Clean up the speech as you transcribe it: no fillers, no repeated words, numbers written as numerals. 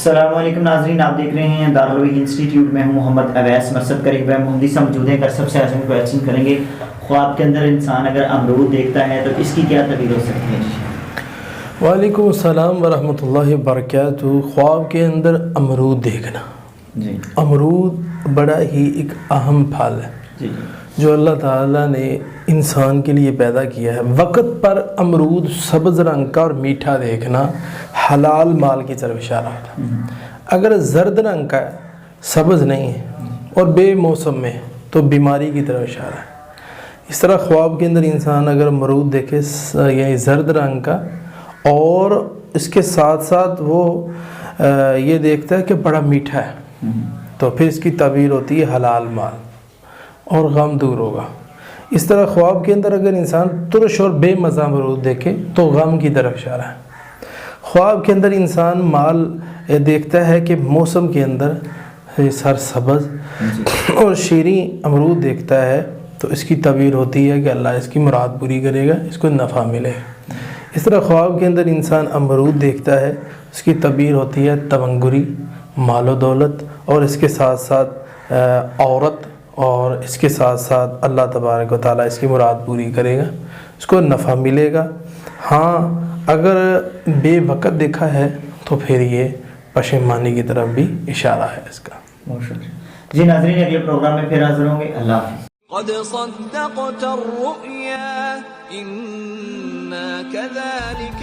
السلام علیکم ناظرین، آپ دیکھ رہے ہیں دارالعلوم انسٹیٹیوٹ میں ہوں محمد اویس مرصد قریب محمدی سے موجود ہیں۔ سب سے اہم کویشچن کریں گے، خواب کے اندر انسان اگر امرود دیکھتا ہے تو اس کی کیا تعبیر ہو سکتی ہے؟ وعلیکم السلام ورحمۃ اللہ وبرکاتہ۔ خواب کے اندر امرود دیکھنا، جی امرود بڑا ہی ایک اہم پھل ہے جی جو اللہ تعالیٰ نے انسان کے لیے پیدا کیا ہے۔ وقت پر امرود سبز رنگ کا اور میٹھا دیکھنا حلال مال کی طرف اشارہ ہے۔ اگر زرد رنگ کا ہے، سبز نہیں ہے اور بے موسم میں، تو بیماری کی طرف اشارہ ہے۔ اس طرح خواب کے اندر انسان اگر امرود دیکھے یعنی زرد رنگ کا اور اس کے ساتھ ساتھ وہ یہ دیکھتا ہے کہ بڑا میٹھا ہے، تو پھر اس کی تعبیر ہوتی ہے حلال مال اور غم دور ہوگا۔ اس طرح خواب کے اندر اگر انسان ترش اور بے مزہ امرود دیکھے تو غم کی طرف اشارہ ہے۔ خواب کے اندر انسان مال دیکھتا ہے کہ موسم کے اندر سر سبز اور شیریں امرود دیکھتا ہے تو اس کی تعبیر ہوتی ہے کہ اللہ اس کی مراد پوری کرے گا، اس کو نفع ملے گا۔ اس طرح خواب کے اندر انسان امرود دیکھتا ہے، اس کی تعبیر ہوتی ہے تونگری، مال و دولت، اور اس کے ساتھ ساتھ عورت، اور اس کے ساتھ ساتھ اللہ تبارک و تعالیٰ اس کی مراد پوری کرے گا، اس کو نفع ملے گا۔ ہاں اگر بے وقت دیکھا ہے تو پھر یہ پشیمانی کی طرف بھی اشارہ ہے اس کا۔ جی ناظرین، اگلے پروگرام میں پھر حاضر ہوں گے۔ اللہ حافظ۔ قد صدقت الرؤيا إنا كذلك